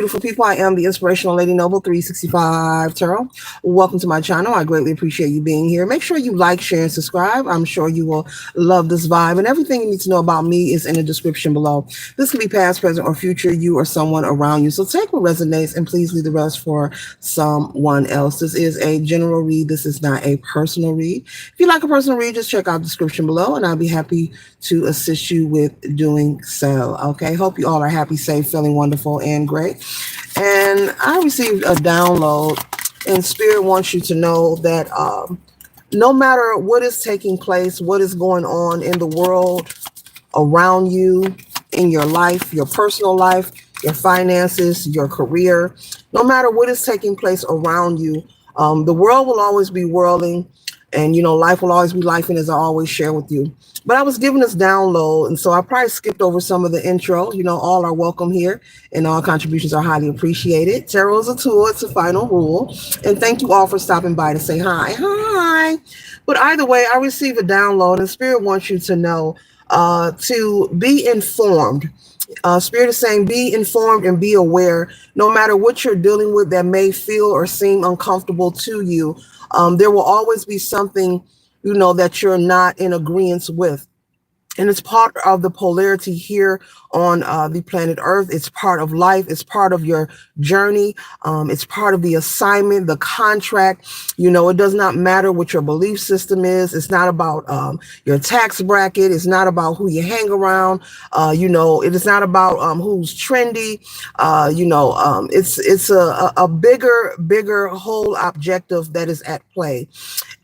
Beautiful people. I am the Inspirational Lady Noble 365 Tarot. Welcome to my channel. I greatly appreciate you being here. Make sure you like, share, and subscribe. I'm sure you will love this vibe. And everything you need to know about me is in the description below. This can be past, present, or future, you or someone around you. So take what resonates and please leave the rest for someone else. This is a general read. This is not a personal read. If you like a personal read, just check out the description below and I'll be happy to assist you with doing so. Okay. Hope you all are happy, safe, feeling wonderful, and great. And I received a download, and Spirit wants you to know that no matter what is taking place, what is going on in the world around you, in your life, your personal life, your finances, your career, no matter what is taking place around you, the world will always be whirling, and life will always be life, and as I always share with you. But I was given this download, and so I probably skipped over some of the intro. All are welcome here, and all contributions are highly appreciated. Tarot is a tool; it's a final rule. And thank you all for stopping by to say hi. Hi. But either way, I received a download, and Spirit wants you to know to be informed. Spirit is saying be informed and be aware. No matter what you're dealing with that may feel or seem uncomfortable to you, there will always be something, that you're not in agreement with. And it's part of the polarity here on the planet Earth. It's part of life. It's part of your journey. It's part of the assignment, the contract. It does not matter what your belief system is. It's not about your tax bracket. It's not about who you hang around. It is not about who's trendy. It's a bigger whole objective that is at play.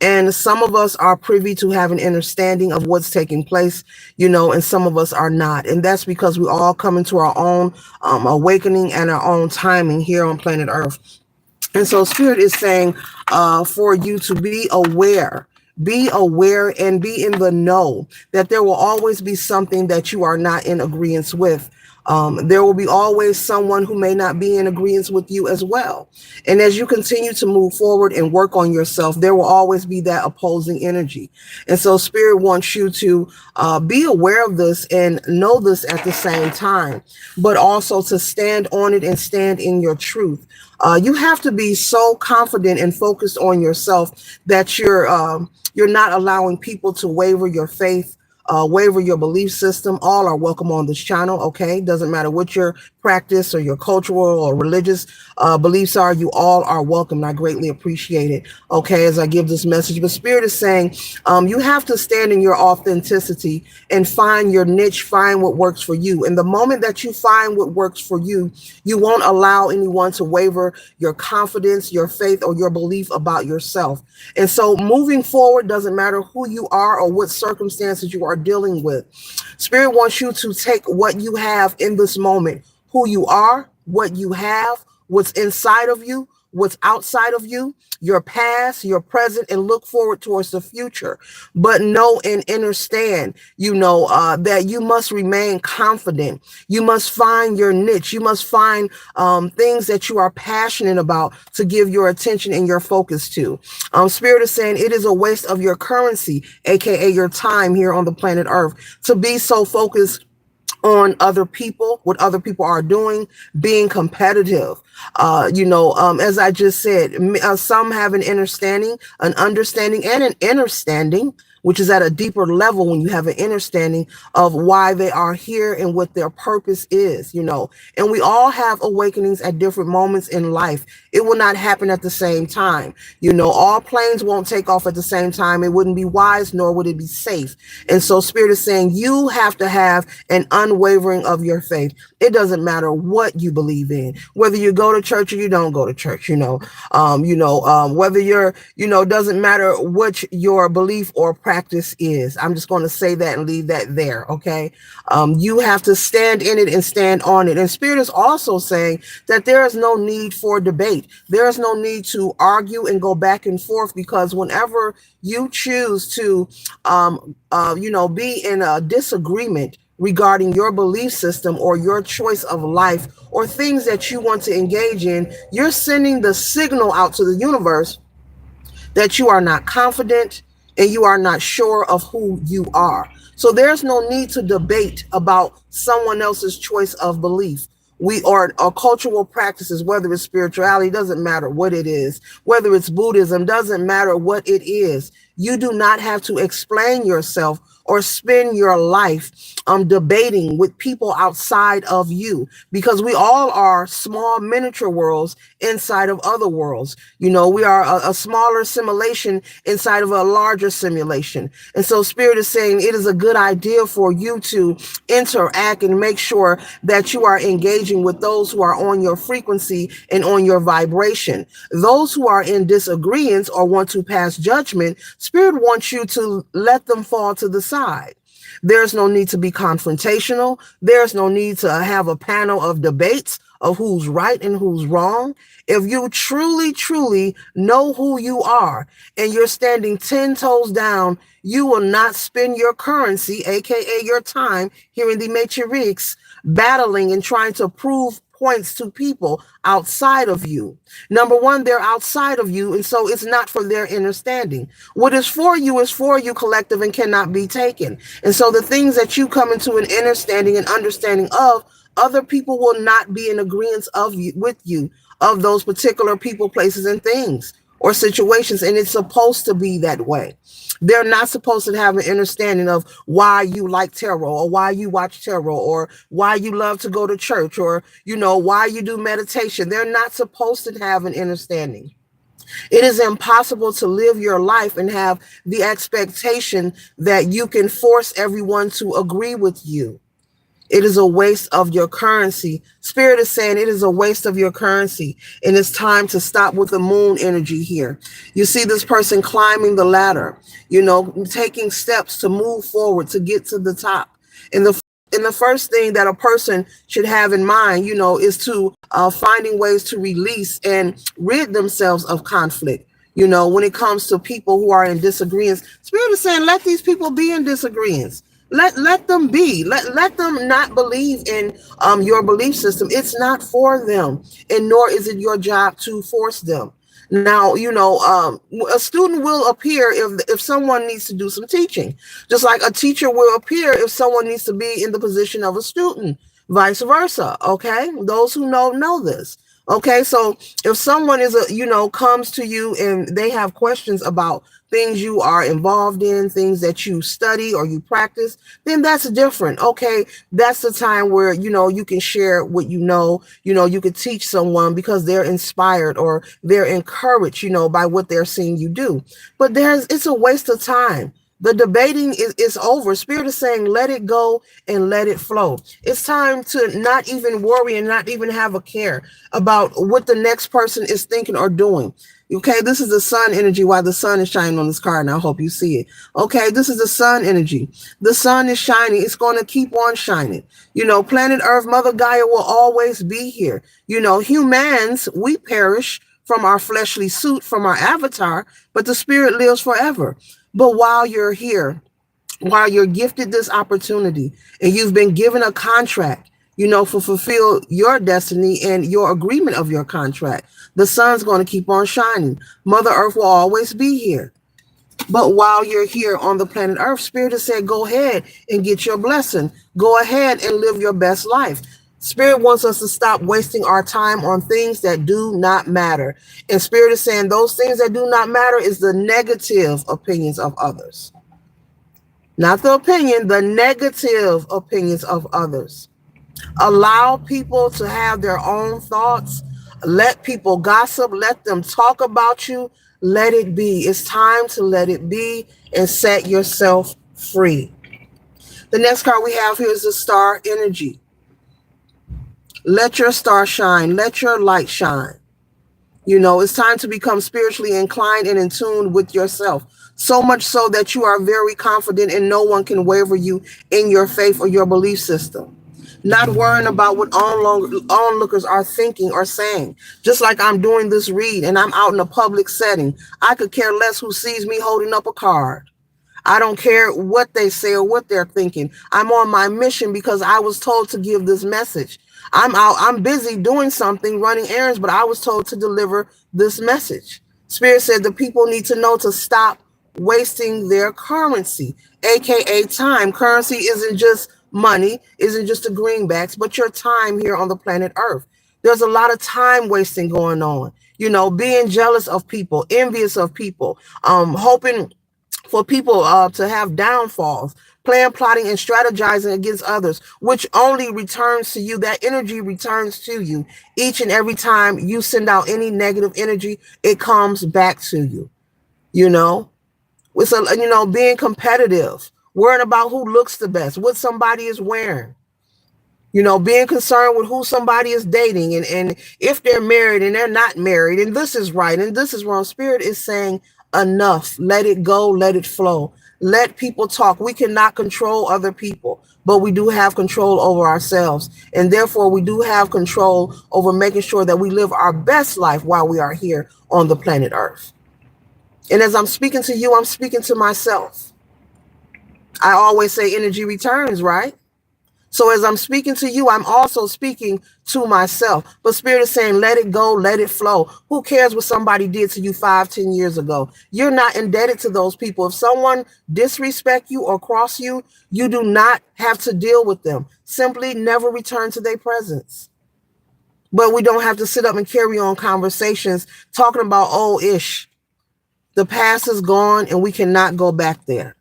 And some of us are privy to have an understanding of what's taking place, and some of us are not. And that's because we all come into our own awakening and our own timing here on planet Earth. And so Spirit is saying for you to be aware and be in the know that there will always be something that you are not in agreement with. There will be always someone who may not be in agreement with you as well. And as you continue to move forward and work on yourself, there will always be that opposing energy. And so Spirit wants you to be aware of this and know this at the same time, but also to stand on it and stand in your truth. You have to be so confident and focused on yourself that you're not allowing people to waver your faith, waver your belief system. All are welcome on this channel. Okay. Doesn't matter what your practice or your cultural or religious beliefs are. You all are welcome. And I greatly appreciate it. Okay. As I give this message, but Spirit is saying, you have to stand in your authenticity and find your niche, find what works for you. And the moment that you find what works for you, you won't allow anyone to waver your confidence, your faith, or your belief about yourself. And so moving forward, doesn't matter who you are or what circumstances you are dealing with. Spirit wants you to take what you have in this moment, who you are, what you have, what's inside of you, what's outside of you, your past, your present, and look forward towards the future. But know and understand, that you must remain confident. You must find your niche. You must find things that you are passionate about to give your attention and your focus to. Spirit is saying it is a waste of your currency, aka your time here on the planet Earth, to be so focused on other people, what other people are doing, being competitive. As I just said, some have an understanding, and an understanding, which is at a deeper level when you have an understanding of why they are here and what their purpose is, and we all have awakenings at different moments in life. It will not happen at the same time. All planes won't take off at the same time. It wouldn't be wise, nor would it be safe. And so Spirit is saying you have to have an unwavering of your faith. It doesn't matter what you believe in, whether you go to church or you don't go to church, whether you're, doesn't matter what your belief or practice is. I'm just going to say that and leave that there. Okay. You have to stand in it and stand on it. And Spirit is also saying that there is no need for debate. There is no need to argue and go back and forth, because whenever you choose to, be in a disagreement regarding your belief system or your choice of life or things that you want to engage in, you're sending the signal out to the universe that you are not confident and you are not sure of who you are. So there's no need to debate about someone else's choice of belief. or cultural practices, whether it's spirituality, doesn't matter what it is, whether it's Buddhism, doesn't matter what it is. You do not have to explain yourself or spend your life debating with people outside of you, because we all are small miniature worlds inside of other worlds. We are a smaller simulation inside of a larger simulation. And so Spirit is saying it is a good idea for you to interact and make sure that you are engaging with those who are on your frequency and on your vibration. Those who are in disagreement or want to pass judgment, Spirit wants you to let them fall to the side. There's no need to be confrontational. There's no need to have a panel of debates of who's right and who's wrong. If you truly, truly know who you are and you're standing 10 toes down, you will not spend your currency, aka your time here in the Matrix, battling and trying to prove points to people outside of you. Number one, they're outside of you, and so it's not for their understanding. What is for you, collective, and cannot be taken. And so the things that you come into an understanding and understanding of, other people will not be in agreement with you of those particular people, places, and things or situations, and it's supposed to be that way. They're not supposed to have an understanding of why you like tarot, or why you watch tarot, or why you love to go to church, or why you do meditation. They're not supposed to have an understanding. It is impossible to live your life and have the expectation that you can force everyone to agree with you. It is a waste of your currency. Spirit is saying it is a waste of your currency, and it's time to stop with the moon energy here. You see this person climbing the ladder, taking steps to move forward to get to the top. And the first thing that a person should have in mind, is to finding ways to release and rid themselves of conflict. When it comes to people who are in disagreements, Spirit is saying, let these people be in disagreements. Let them be. Let them not believe in your belief system. It's not for them, and nor is it your job to force them. Now, a student will appear if someone needs to do some teaching, just like a teacher will appear if someone needs to be in the position of a student, vice versa. Okay, those who know this. Okay, so if someone comes to you and they have questions about things you are involved in, things that you study or you practice, then that's different. Okay, that's the time where you can share what you could teach someone because they're inspired or they're encouraged by what they're seeing you do. But it's a waste of time. The debating is over. Spirit is saying, let it go and let it flow. It's time to not even worry and not even have a care about what the next person is thinking or doing. Okay, this is the sun energy while the sun is shining on this card, and I hope you see it. Okay, this is the sun energy. The sun is shining. It's going to keep on shining. Planet Earth, Mother Gaia will always be here. Humans, we perish from our fleshly suit, from our avatar, but the spirit lives forever. But while you're here, while you're gifted this opportunity and you've been given a contract, for fulfill your destiny and your agreement of your contract, the sun's going to keep on shining. Mother Earth will always be here. But while you're here on the planet Earth, Spirit has said, go ahead and get your blessing. Go ahead and live your best life. Spirit wants us to stop wasting our time on things that do not matter. And Spirit is saying those things that do not matter is the negative opinions of others. Not the opinion, the negative opinions of others. Allow people to have their own thoughts. Let people gossip. Let them talk about you. Let it be. It's time to let it be and set yourself free. The next card we have here is the star energy. Let your star shine. Let your light shine. It's time to become spiritually inclined and in tune with yourself. So much so that you are very confident and no one can waver you in your faith or your belief system. Not worrying about what onlookers are thinking or saying. Just like I'm doing this read and I'm out in a public setting, I could care less who sees me holding up a card. I don't care what they say or what they're thinking. I'm on my mission because I was told to give this message. I'm busy doing something, running errands, but I was told to deliver this message. Spirit said the people need to know to stop wasting their currency, aka time. Currency isn't just money, isn't just the greenbacks, but your time here on the planet Earth. There's a lot of time wasting going on, being jealous of people, envious of people, hoping for people to have downfalls, plan, plotting, and strategizing against others, which only returns to you. That energy returns to you each and every time you send out any negative energy. It comes back to you. With being competitive, worrying about who looks the best, what somebody is wearing. Being concerned with who somebody is dating and if they're married and they're not married, and this is right and this is wrong. Spirit is saying enough. Let it go. Let it flow. Let people talk. We cannot control other people, but we do have control over ourselves. And therefore, we do have control over making sure that we live our best life while we are here on the planet Earth. And as I'm speaking to you, I'm speaking to myself. I always say energy returns, right? So as I'm speaking to you, I'm also speaking to myself. But Spirit is saying, let it go, let it flow. Who cares what somebody did to you 5-10 years ago? You're not indebted to those people. If someone disrespect you or cross you, you do not have to deal with them. Simply never return to their presence. But we don't have to sit up and carry on conversations talking about old-ish. The past is gone and we cannot go back there.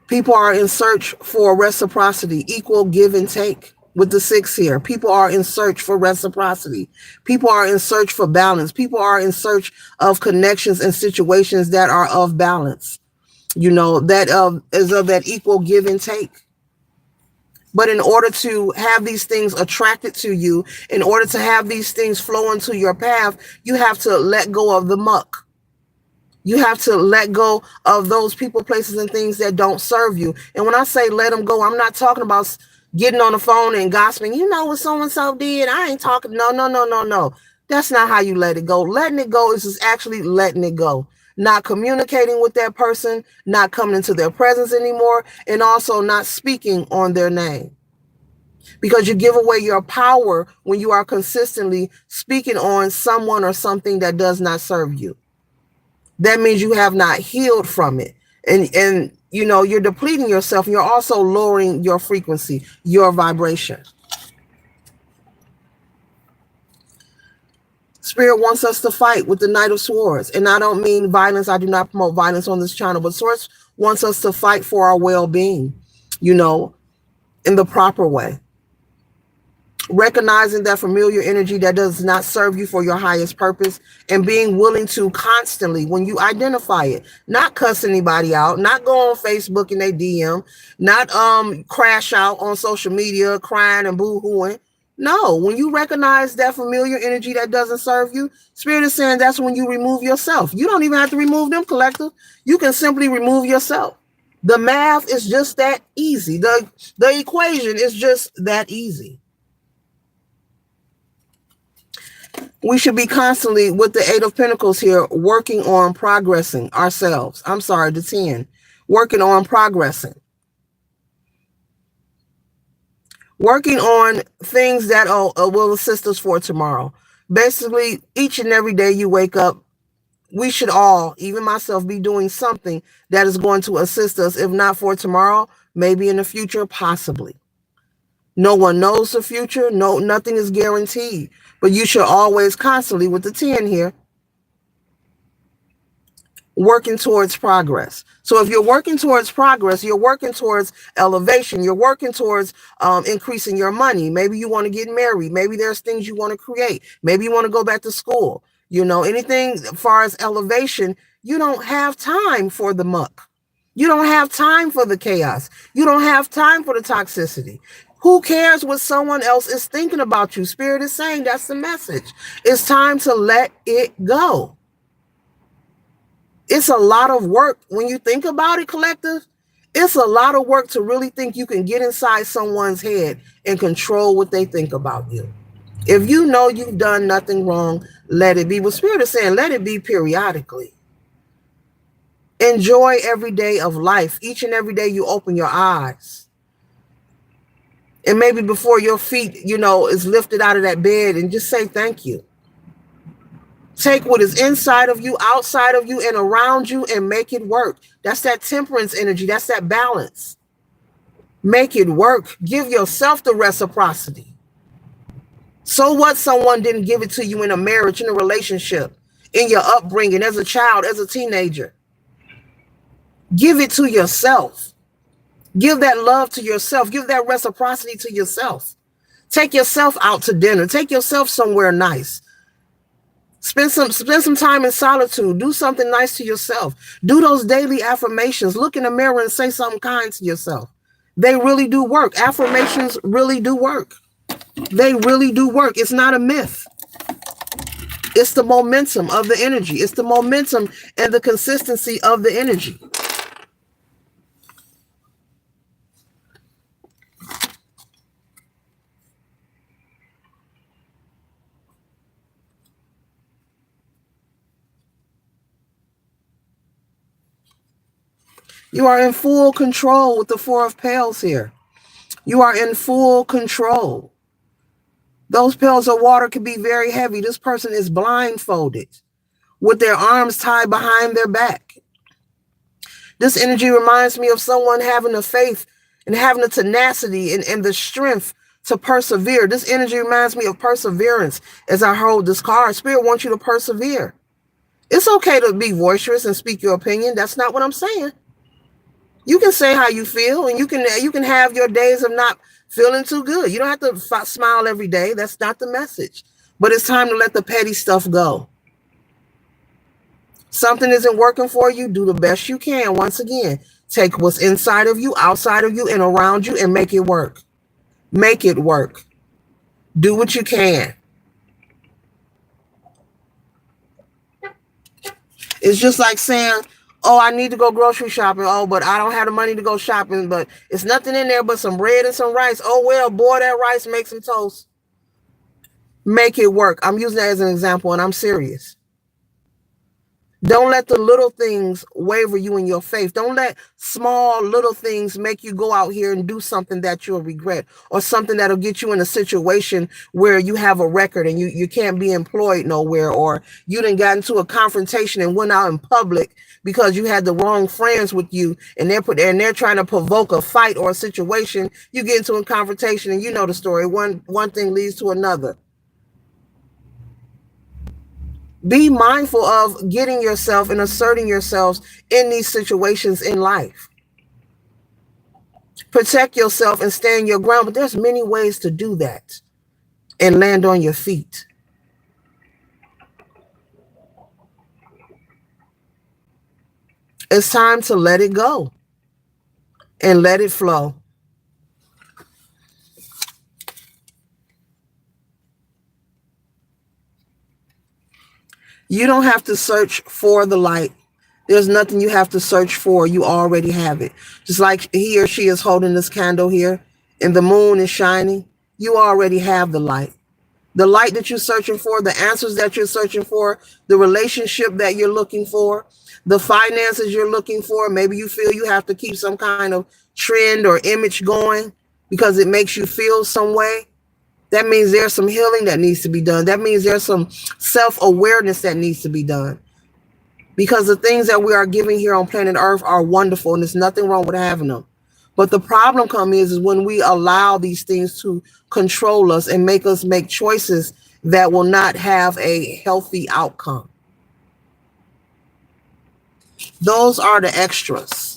People are in search for reciprocity, equal give and take. With the 6 here, people are in search for reciprocity. People are in search for balance. People are in search of connections and situations that are of balance, that is of that equal give and take. But in order to have these things attracted to you, in order to have these things flow into your path, you have to let go of the muck. You have to let go of those people, places, and things that don't serve you. And when I say let them go, I'm not talking about getting on the phone and gossiping. You know what so-and-so did? I ain't talking. No. That's not how you let it go. Letting it go is just actually letting it go. Not communicating with that person, not coming into their presence anymore, and also not speaking on their name. Because you give away your power when you are consistently speaking on someone or something that does not serve you. That means you have not healed from it. And you're depleting yourself. You're also lowering your frequency, your vibration. Spirit wants us to fight with the Knight of Swords. And I don't mean violence. I do not promote violence on this channel, but Swords wants us to fight for our well-being, in the proper way. Recognizing that familiar energy that does not serve you for your highest purpose, and being willing to constantly, when you identify it, not cuss anybody out, not go on Facebook in their DM, not crash out on social media crying and boo-hooing. No, when you recognize that familiar energy that doesn't serve you, Spirit is saying that's when you remove yourself. You don't even have to remove them, collective. You can simply remove yourself. The math is just that easy. The equation is just that easy. We should be constantly, with the 8 of Pentacles here, working on progressing ourselves. I'm sorry, the 10. Working on progressing. Working on things that will assist us for tomorrow. Basically, each and every day you wake up, we should all, even myself, be doing something that is going to assist us, if not for tomorrow, maybe in the future, possibly. No one knows the future. No, nothing is guaranteed. But you should always constantly, with the 10 here, working towards progress. So if you're working towards progress, you're working towards elevation, you're working towards increasing your money. Maybe you want to get married. Maybe there's things you want to create. Maybe you want to go back to school. Anything as far as elevation, you don't have time for the muck. You don't have time for the chaos. You don't have time for the toxicity. Who cares what someone else is thinking about you? Spirit is saying that's the message. It's time to let it go. It's a lot of work when you think about it, collective. It's a lot of work to really think you can get inside someone's head and control what they think about you. If you know you've done nothing wrong, let it be. What Spirit is saying, let it be periodically. Enjoy every day of life. Each and every day you open your eyes. And maybe before your feet, is lifted out of that bed, and just say thank you. Take what is inside of you, outside of you, and around you and make it work. That's that temperance energy. That's that balance. Make it work. Give yourself the reciprocity. So what someone didn't give it to you in a marriage, in a relationship, in your upbringing, as a child, as a teenager. Give it to yourself. Give that love to yourself. Give that reciprocity to yourself. Take yourself out to dinner. Take yourself somewhere nice. Spend some time in solitude. Do something nice to yourself. Do those daily affirmations. Look in the mirror and say something kind to yourself. They really do work. Affirmations really do work. They really do work. It's not a myth. It's the momentum of the energy. It's the momentum and the consistency of the energy. You are in full control with the Four of Pails here. You are in full control. Those pails of water can be very heavy. This person is blindfolded with their arms tied behind their back. This energy reminds me of someone having the faith and having the tenacity and the strength to persevere. This energy reminds me of perseverance as I hold this card. Spirit wants you to persevere. It's okay to be boisterous and speak your opinion. That's not what I'm saying. You can say how you feel, and you can have your days of not feeling too good. You don't have to smile every day. That's not the message. But it's time to let the petty stuff go. Something isn't working for you, do the best you can. Once again, take what's inside of you, outside of you, and around you and make it work. Make it work. Do what you can. It's just like saying, oh, I need to go grocery shopping. Oh, but I don't have the money to go shopping. But it's nothing in there but some bread and some rice. Oh, well, boil that rice, make some toast. Make it work. I'm using that as an example, and I'm serious. Don't let the little things waver you in your faith. Don't let small little things make you go out here and do something that you'll regret, or something that'll get you in a situation where you have a record and you can't be employed nowhere, or you done got into a confrontation and went out in public because you had the wrong friends with you, and they're trying to provoke a fight or a situation. You get into a confrontation, and you know the story. One thing leads to another. Be mindful of getting yourself and asserting yourselves in these situations in life. Protect yourself and stand your ground, but there's many ways to do that and land on your feet. It's time to let it go and let it flow. You don't have to search for the light. There's nothing you have to search for. You already have it. Just like he or she is holding this candle here and the moon is shining, you already have the light. The light that you're searching for, the answers that you're searching for, the relationship that you're looking for, the finances you're looking for. Maybe you feel you have to keep some kind of trend or image going because it makes you feel some way. That means there's some healing that needs to be done. That means there's some self-awareness that needs to be done. Because the things that we are giving here on planet Earth are wonderful, and there's nothing wrong with having them. But the problem is when we allow these things to control us and make us make choices that will not have a healthy outcome. Those are the extras.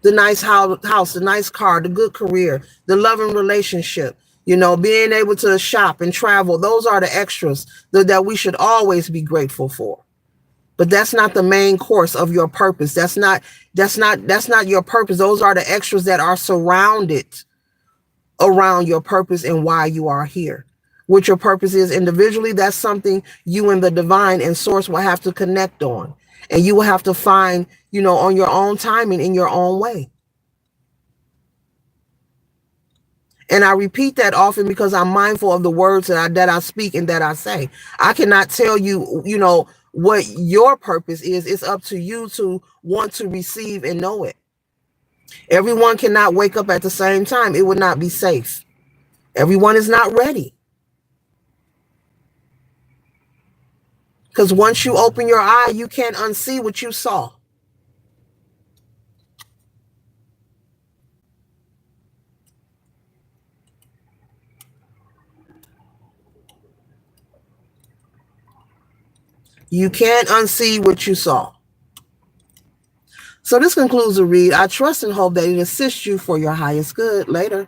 The nice house, the nice car, the good career, the loving relationship, being able to shop and travel. Those are the extras that we should always be grateful for. But that's not the main course of your purpose. That's not your purpose. Those are the extras that are surrounded around your purpose and why you are here. What your purpose is individually, that's something you and the divine and source will have to connect on. And you will have to find, on your own timing, in your own way. And I repeat that often because I'm mindful of the words that I speak and that I say. I cannot tell you, what your purpose is. It's up to you to want to receive and know it. Everyone cannot wake up at the same time. It would not be safe. Everyone is not ready. Because once you open your eye, you can't unsee what you saw. You can't unsee what you saw. So this concludes the read. I trust and hope that it assists you for your highest good. Later.